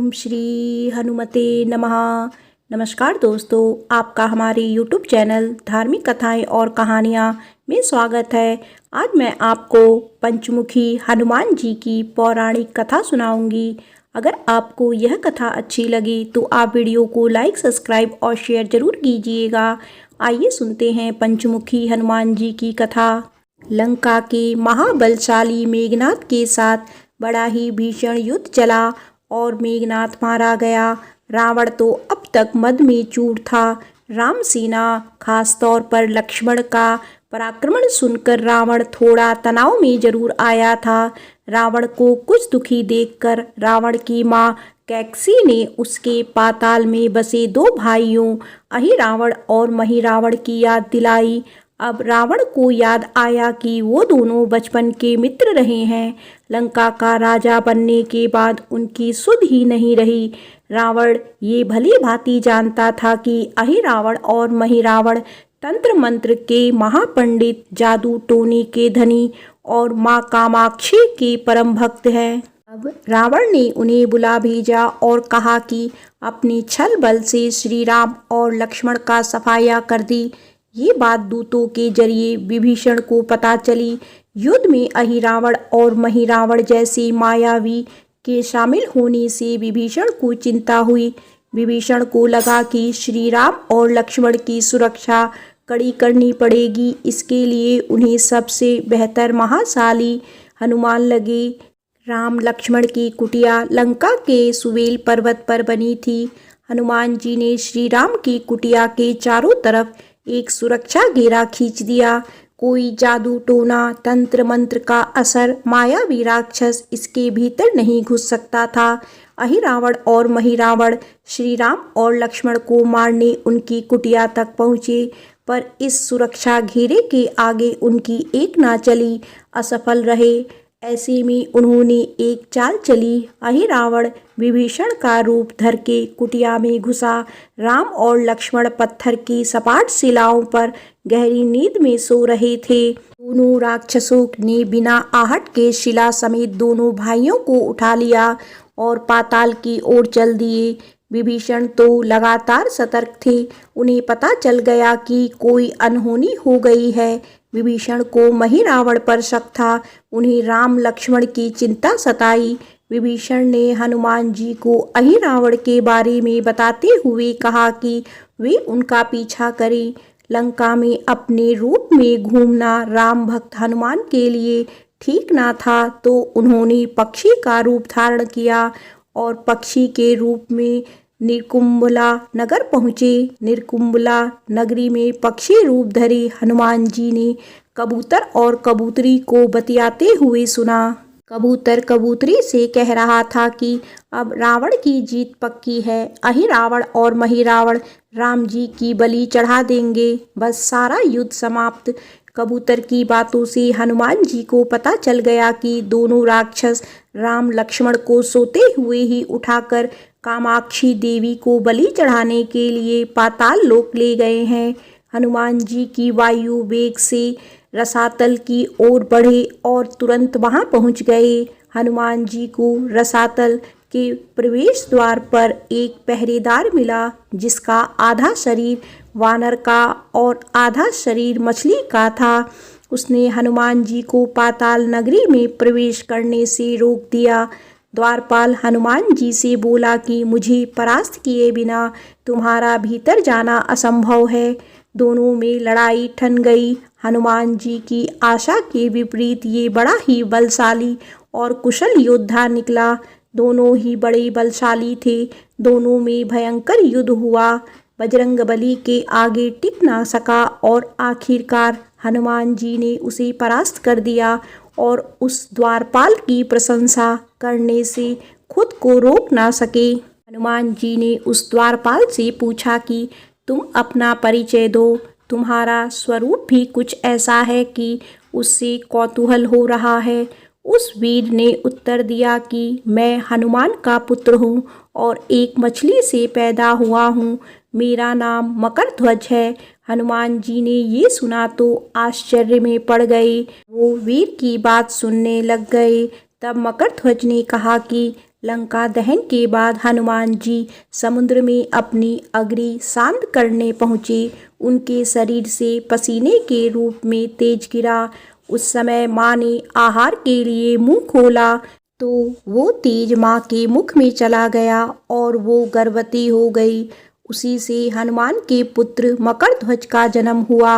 ओम श्री हनुमते नमः। नमस्कार दोस्तों, आपका हमारे YouTube चैनल धार्मिक कथाएं और कहानियां में स्वागत है। आज मैं आपको पंचमुखी हनुमान जी की पौराणिक कथा सुनाऊंगी। अगर आपको यह कथा अच्छी लगी तो आप वीडियो को लाइक, सब्सक्राइब और शेयर जरूर कीजिएगा। आइए सुनते हैं पंचमुखी हनुमान जी की कथा। लंका के महाबलशाली मेघनाद के साथ बड़ा ही भीषण युद्ध चला और मेघनाद मारा गया। रावण तो अब तक मद में चूर था। राम सेना, खास तौर पर लक्ष्मण का पराक्रमण सुनकर रावण थोड़ा तनाव में जरूर आया था। रावण को कुछ दुखी देखकर रावण की माँ कैकसी ने उसके पाताल में बसे दो भाइयों अहिरावण और महिरावण की याद दिलाई। अब रावण को याद आया कि वो दोनों बचपन के मित्र रहे हैं। लंका का राजा बनने के बाद उनकी सुध ही नहीं रही। रावण ये भली भांति जानता था कि अहिरावण और महिरावण तंत्र मंत्र के महापंडित, जादू टोने के धनी और माँ कामाक्षी के परम भक्त हैं। अब रावण ने उन्हें बुला भेजा और कहा कि अपने छल बल से श्री राम और लक्ष्मण का सफाया कर दी। ये बात दूतों के जरिए विभीषण को पता चली। युद्ध में अहिरावण और महिरावण जैसे मायावी के शामिल होने से विभीषण को चिंता हुई। विभीषण को लगा कि श्री राम और लक्ष्मण की सुरक्षा कड़ी करनी पड़ेगी। इसके लिए उन्हें सबसे बेहतर महाशाली हनुमान लगे। राम लक्ष्मण की कुटिया लंका के सुवेल पर्वत पर बनी थी। हनुमान जी ने श्री राम की कुटिया के चारों तरफ एक सुरक्षा घेरा खींच दिया। कोई जादू टोना, तंत्र मंत्र का असर, मायावी राक्षस इसके भीतर नहीं घुस सकता था। अहिरावण और महिरावण श्री राम और लक्ष्मण को मारने उनकी कुटिया तक पहुँचे, पर इस सुरक्षा घेरे के आगे उनकी एक ना चली, असफल रहे। ऐसे में उन्होंने एक चाल चली। अहिरावण विभीषण का रूप धर के कुटिया में घुसा। राम और लक्ष्मण पत्थर की सपाट शिलाओं पर गहरी नींद में सो रहे थे। दोनों राक्षसों ने बिना आहट के शिला समेत दोनों भाइयों को उठा लिया और पाताल की ओर चल दिए। विभीषण तो लगातार सतर्क थे। उन्हें पता चल गया कि कोई अनहोनी हो गई है। विभीषण को महिरावण पर शक था। उन्हें राम लक्ष्मण की चिंता सताई। विभीषण ने हनुमान जी को अहिरावण के बारे में बताते हुए कहा कि वे उनका पीछा करें। लंका में अपने रूप में घूमना राम भक्त हनुमान के लिए ठीक ना था, तो उन्होंने पक्षी का रूप धारण किया और पक्षी के रूप में निरकुंभला नगर पहुँचे। निरकुंभला नगरी में पक्षी रूप धरे हनुमान जी ने कबूतर और कबूतरी को बतियाते हुए सुना। कबूतर कबूतरी से कह रहा था कि अब रावण की जीत पक्की है। अहिरावण और महिरावण राम जी की बलि चढ़ा देंगे, बस सारा युद्ध समाप्त। कबूतर की बातों से हनुमान जी को पता चल गया कि दोनों राक्षस राम लक्ष्मण को सोते हुए ही उठाकर कामाक्षी देवी को बलि चढ़ाने के लिए पाताल लोक ले गए हैं। हनुमान जी की वायु वेग से रसातल की ओर बढ़े और तुरंत वहां पहुंच गए। हनुमान जी को रसातल के प्रवेश द्वार पर एक पहरेदार मिला, जिसका आधा शरीर वानर का और आधा शरीर मछली का था। उसने हनुमान जी को पाताल नगरी में प्रवेश करने से रोक दिया। द्वारपाल हनुमान जी से बोला कि मुझे परास्त किए बिना तुम्हारा भीतर जाना असंभव है। दोनों में लड़ाई ठन गई। हनुमान जी की आशा के विपरीत ये बड़ा ही बलशाली और कुशल योद्धा निकला। दोनों ही बड़े बलशाली थे। दोनों में भयंकर युद्ध हुआ। बजरंगबली के आगे टिक ना सका और आखिरकार हनुमान जी ने उसे परास्त कर दिया और उस द्वारपाल की प्रशंसा करने से खुद को रोक ना सके। हनुमान जी ने उस द्वारपाल से पूछा कि तुम अपना परिचय दो। तुम्हारा स्वरूप भी कुछ ऐसा है कि उससे कौतूहल हो रहा है। उस वीर ने उत्तर दिया कि मैं हनुमान का पुत्र हूँ और एक मछली से पैदा हुआ हूँ। मेरा नाम मकरध्वज है। हनुमान जी ने ये सुना तो आश्चर्य में पड़ गए। वो वीर की बात सुनने लग गए। तब मकरध्वज ने कहा कि लंका दहन के बाद हनुमान जी समुद्र में अपनी अग्नि शांत करने पहुँचे। उनके शरीर से पसीने के रूप में तेज गिरा। उस समय माँ ने आहार के लिए मुंह खोला तो वो तेज माँ के मुख में चला गया और वो गर्भवती हो गई। उसी से हनुमान के पुत्र मकरध्वज का जन्म हुआ।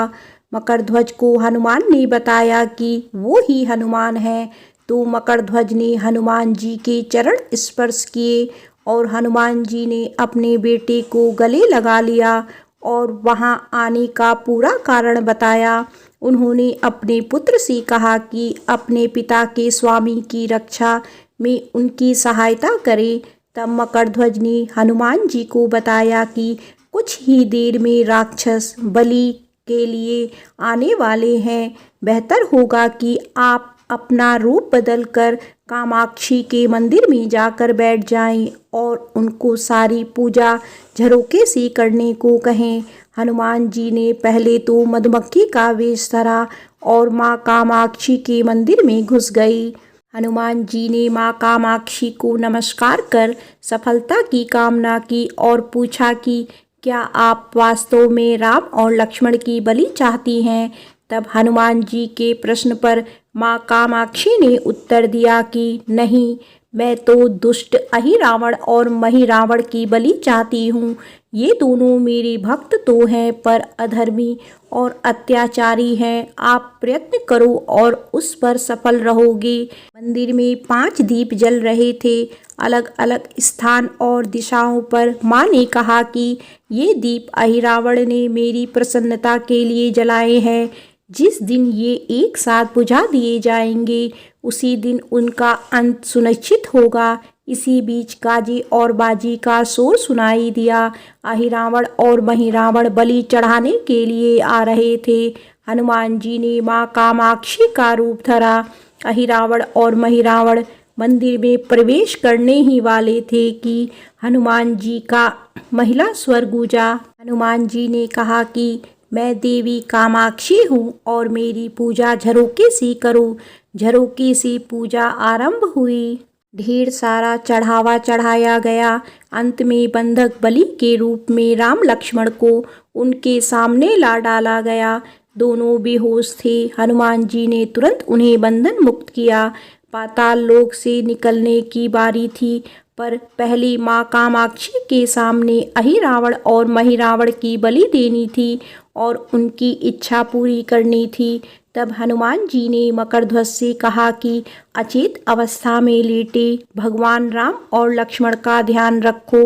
मकरध्वज को हनुमान ने बताया कि वो ही हनुमान है। तो मकरध्वज ने हनुमान जी के चरण स्पर्श किए और हनुमान जी ने अपने बेटे को गले लगा लिया और वहां आने का पूरा कारण बताया। उन्होंने अपने पुत्र से कहा कि अपने पिता के स्वामी की रक्षा में उनकी सहायता करे। तब मकरध्वज ने हनुमान जी को बताया कि कुछ ही देर में राक्षस बलि के लिए आने वाले हैं। बेहतर होगा कि आप अपना रूप बदलकर कामाक्षी के मंदिर में जाकर बैठ जाएं और उनको सारी पूजा झरोके से करने को कहें। हनुमान जी ने पहले तो मधुमक्खी का वेश धरा और माँ कामाक्षी के मंदिर में घुस गई। हनुमान जी ने माँ कामाक्षी को नमस्कार कर सफलता की कामना की और पूछा कि क्या आप वास्तव में राम और लक्ष्मण की बलि चाहती हैं। तब हनुमान जी के प्रश्न पर माँ कामाक्षी ने उत्तर दिया कि नहीं, मैं तो दुष्ट अहिरावण और महिरावण की बलि चाहती हूँ। ये दोनों मेरे भक्त तो हैं पर अधर्मी और अत्याचारी हैं। आप प्रयत्न करो और उस पर सफल रहोगे। मंदिर में 5 दीप जल रहे थे। अलग अलग स्थान और दिशाओं पर माँ ने कहा कि ये दीप अहिरावण ने मेरी प्रसन्नता के लिए जलाए हैं। जिस दिन ये एक साथ बुझा दिए जाएंगे उसी दिन उनका अंत सुनिश्चित होगा। इसी बीच गाजे और बाजी का शोर सुनाई दिया। अहिरावण और महिरावण बलि चढ़ाने के लिए आ रहे थे। हनुमान जी ने माँ कामाक्षी का रूप धरा। अहिरावण और महिरावण मंदिर में प्रवेश करने ही वाले थे कि हनुमान जी का महिला स्वर गूंजा। हनुमान जी ने कहा कि मैं देवी कामाक्षी हूँ और मेरी पूजा झरोके से करो। झरोके से पूजा आरंभ हुई। ढेर सारा चढ़ावा चढ़ाया गया। अंत में बंधक बलि के रूप में राम लक्ष्मण को उनके सामने ला डाला गया। दोनों बेहोश थे। हनुमान जी ने तुरंत उन्हें बंधन मुक्त किया। पाताल लोक से निकलने की बारी थी पर पहले माँ कामाक्षी के सामने अहिरावण और महिरावण की बलि देनी थी और उनकी इच्छा पूरी करनी थी। तब हनुमान जी ने मकरध्वज से कहा कि अचेत अवस्था में लेटे भगवान राम और लक्ष्मण का ध्यान रखो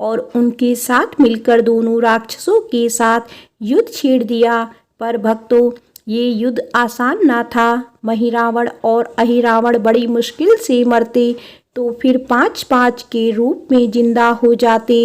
और उनके साथ मिलकर दोनों राक्षसों के साथ युद्ध छेड़ दिया। पर भक्तों, ये युद्ध आसान ना था। महिरावण और अहिरावण बड़ी मुश्किल से मरते तो फिर 5-5 के रूप में जिंदा हो जाते।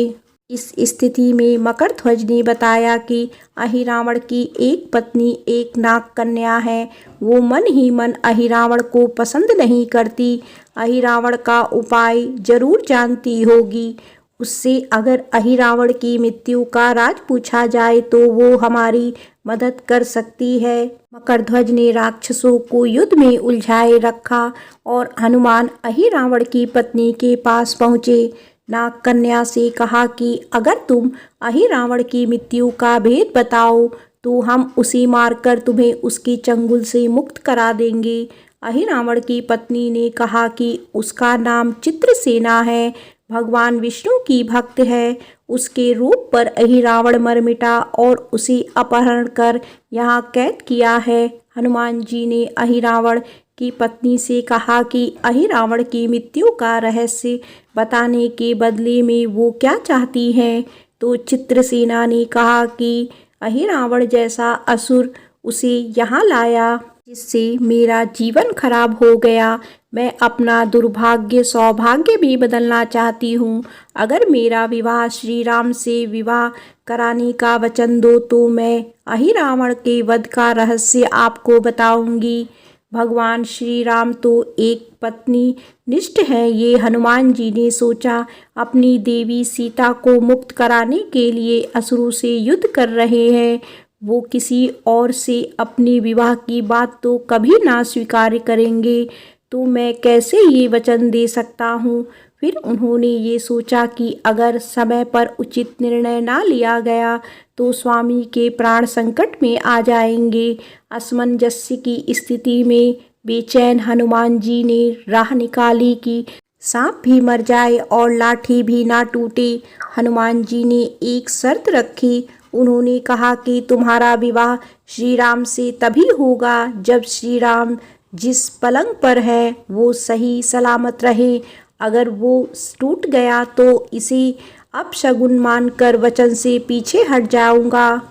इस स्थिति में मकरध्वज ने बताया कि अहिरावण की एक पत्नी एक नाग कन्या है। वो मन ही मन अहिरावण को पसंद नहीं करती। अहिरावण का उपाय जरूर जानती होगी। उससे अगर अहिरावण की मृत्यु का राज पूछा जाए तो वो हमारी मदद कर सकती है। मकरध्वज ने राक्षसों को युद्ध में उलझाए रखा और हनुमान अहिरावण की पत्नी के पास पहुँचे। नाग कन्या से कहा कि अगर तुम अहिरावण की मृत्यु का भेद बताओ तो हम उसे मारकर तुम्हें उसके चंगुल से मुक्त करा देंगे। अहिरावण की पत्नी ने कहा कि उसका नाम चित्रसेना है, भगवान विष्णु की भक्त है। उसके रूप पर अहिरावण मर मिटा और उसे अपहरण कर यहाँ कैद किया है। हनुमान जी ने अहिरावण की पत्नी से कहा कि अहिरावण की मृत्यु का रहस्य बताने के बदले में वो क्या चाहती हैं। तो चित्रसेना ने कहा कि अहिरावण जैसा असुर उसे यहाँ लाया जिससे मेरा जीवन खराब हो गया। मैं अपना दुर्भाग्य सौभाग्य भी बदलना चाहती हूँ। अगर मेरा विवाह श्री राम से विवाह कराने का वचन दो तो मैं अहिरावण के वध का रहस्य आपको बताऊंगी। भगवान श्री राम तो एक पत्नी निष्ठ हैं। ये हनुमान जी ने सोचा अपनी देवी सीता को मुक्त कराने के लिए असुरों से युद्ध कर रहे हैं। वो किसी और से अपने विवाह की बात तो कभी ना स्वीकार करेंगे। तो मैं कैसे ये वचन दे सकता हूँ। फिर उन्होंने ये सोचा कि अगर समय पर उचित निर्णय ना लिया गया तो स्वामी के प्राण संकट में आ जाएंगे। असमंजस्य की स्थिति में बेचैन हनुमान जी ने राह निकाली कि सांप भी मर जाए और लाठी भी ना टूटे। हनुमान जी ने एक शर्त रखी। उन्होंने कहा कि तुम्हारा विवाह श्री राम से तभी होगा जब श्री राम जिस पलंग पर है वो सही सलामत रहे। अगर वो टूट गया तो इसे अपशगुन मानकर वचन से पीछे हट जाऊंगा।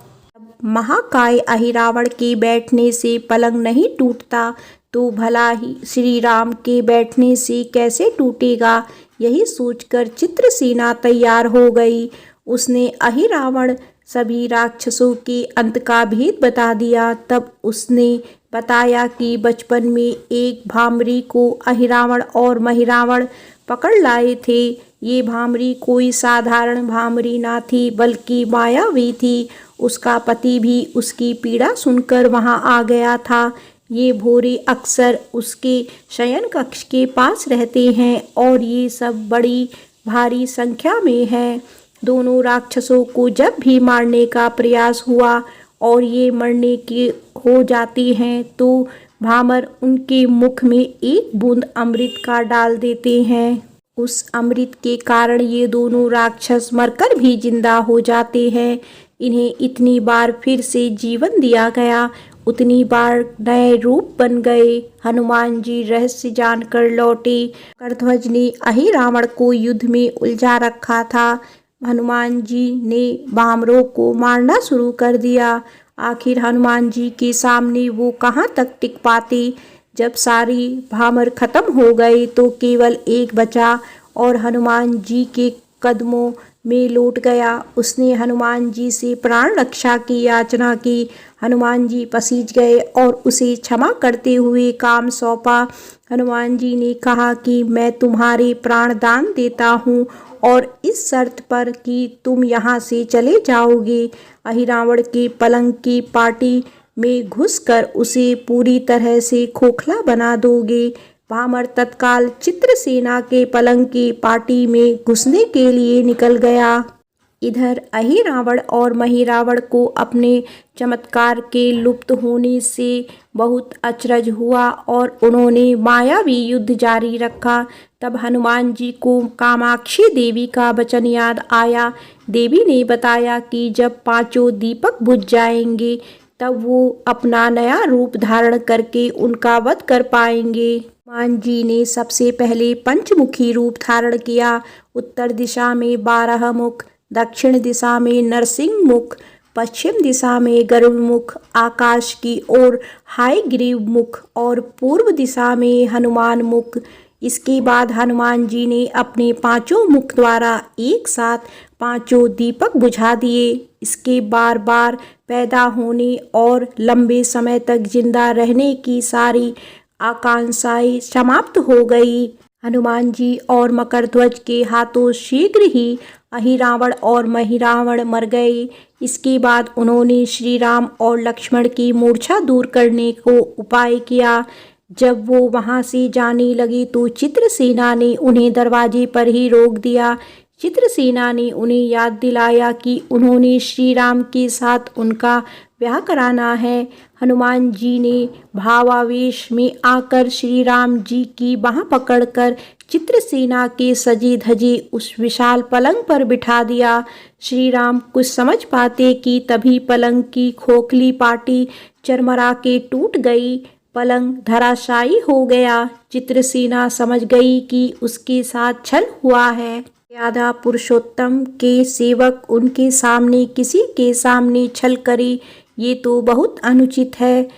महाकाय अहिरावण के बैठने से पलंग नहीं टूटता तो भला ही श्री राम के बैठने से कैसे टूटेगा। यही सोचकर चित्रसेना तैयार हो गई। उसने अहिरावण सभी राक्षसों के अंत का भेद बता दिया। तब उसने बताया कि बचपन में एक भामरी को अहिरावण और महिरावण पकड़ लाए थे। ये भामरी कोई साधारण भामरी ना थी बल्कि मायावी थी। उसका पति भी उसकी पीड़ा सुनकर वहां आ गया था। ये भोरे अक्सर उसके शयन कक्ष के पास रहते हैं और ये सब बड़ी भारी संख्या में हैं। दोनों राक्षसों को जब भी मारने का प्रयास हुआ और ये मरने के हो जाती हैं तो भामर उनके मुख में एक बूंद अमृत का डाल देते हैं। उस अमृत के कारण ये दोनों राक्षस मरकर भी जिंदा हो जाते हैं। इन्हें इतनी बार फिर से जीवन दिया गया, उतनी बार नए रूप बन गए। हनुमान जी रहस्य जानकर लौटे। मकरध्वज ने अहिरावण को युद्ध में उलझा रखा था। हनुमान जी ने भामरों को मारना शुरू कर दिया। आखिर हनुमान जी के सामने वो कहाँ तक टिक पाते। जब सारी भामर खत्म हो गए तो केवल एक बचा और हनुमान जी के कदमों में लौट गया। उसने हनुमान जी से प्राण रक्षा की याचना की। हनुमान जी पसीज गए और उसे क्षमा करते हुए काम सौंपा। हनुमान जी ने कहा कि मैं तुम्हारे प्राण दान देता हूँ और इस शर्त पर कि तुम यहाँ से चले जाओगे। अहिरावण के पलंग की पाटी में घुसकर उसे पूरी तरह से खोखला बना दोगे। भामर तत्काल चित्रसेना के पलंग की पाटी में घुसने के लिए निकल गया। इधर अहिरावण और महिरावण को अपने चमत्कार के लुप्त होने से बहुत अचरज हुआ और उन्होंने मायावी युद्ध जारी रखा। तब हनुमान जी को कामाक्षी देवी का वचन याद आया। देवी ने बताया कि जब पांचों दीपक बुझ जाएंगे तब वो अपना नया रूप धारण करके उनका वध कर पाएंगे। हनुमान जी ने सबसे पहले पंचमुखी रूप धारण किया। उत्तर दिशा में 12 मुख, दक्षिण दिशा में नरसिंह मुख, पश्चिम दिशा में गरुड़ मुख, आकाश की ओर हायग्रीव मुख और पूर्व दिशा में हनुमान मुख। इसके बाद हनुमान जी ने अपने पांचों मुख द्वारा एक साथ पांचों दीपक बुझा दिए। इसके बार बार पैदा होने और लंबे समय तक जिंदा रहने की सारी आकांक्षाएं समाप्त हो गई। हनुमान जी और मकरध्वज के हाथों शीघ्र ही अहिरावण और महिरावण मर गए। इसके बाद उन्होंने श्री राम और लक्ष्मण की मूर्छा दूर करने को उपाय किया। जब वो वहां से जाने लगे तो चित्रसेना ने उन्हें दरवाजे पर ही रोक दिया। चित्रसेना ने उन्हें याद दिलाया कि उन्होंने श्री राम के साथ उनका ब्याह कराना है। हनुमान जी ने भावावेश में आकर श्री राम जी की बाह पकड़कर चित्रसेना के सजे धजे उस विशाल पलंग पर बिठा दिया। श्री राम कुछ समझ पाते कि तभी पलंग की खोखली पाटी चरमरा के टूट गई। पलंग धराशायी हो गया। चित्रसेना समझ गई कि उसके साथ छल हुआ है। मर्यादा पुरुषोत्तम के सेवक उनके सामने किसी के सामने छल करे, ये तो बहुत अनुचित है।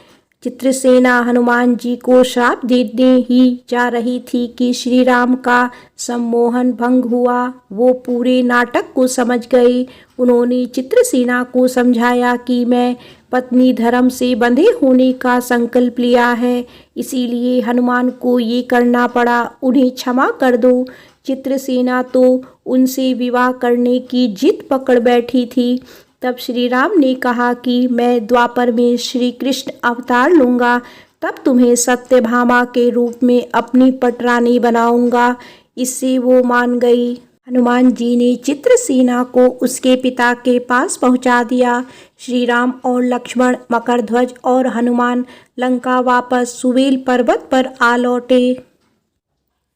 चित्रसेना हनुमान जी को श्राप देने ही जा रही थी कि श्री राम का सम्मोहन भंग हुआ। वो पूरे नाटक को समझ गए। उन्होंने चित्रसेना को समझाया कि मैं पत्नी धर्म से बंधे होने का संकल्प लिया है, इसीलिए हनुमान को ये करना पड़ा। उन्हें क्षमा कर दो। चित्रसेना तो उनसे विवाह करने की जिद पकड़ बैठी थी। तब श्री राम ने कहा कि मैं द्वापर में श्री कृष्ण अवतार लूँगा, तब तुम्हें सत्यभामा के रूप में अपनी पटरानी बनाऊंगा। इससे वो मान गई। हनुमान जी ने चित्रसेना को उसके पिता के पास पहुंचा दिया। श्री राम और लक्ष्मण, मकरध्वज और हनुमान लंका वापस सुवेल पर्वत पर आ लौटे।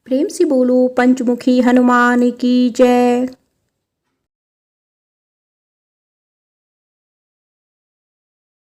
प्रेम से बोलो पंचमुखी हनुमान की जय।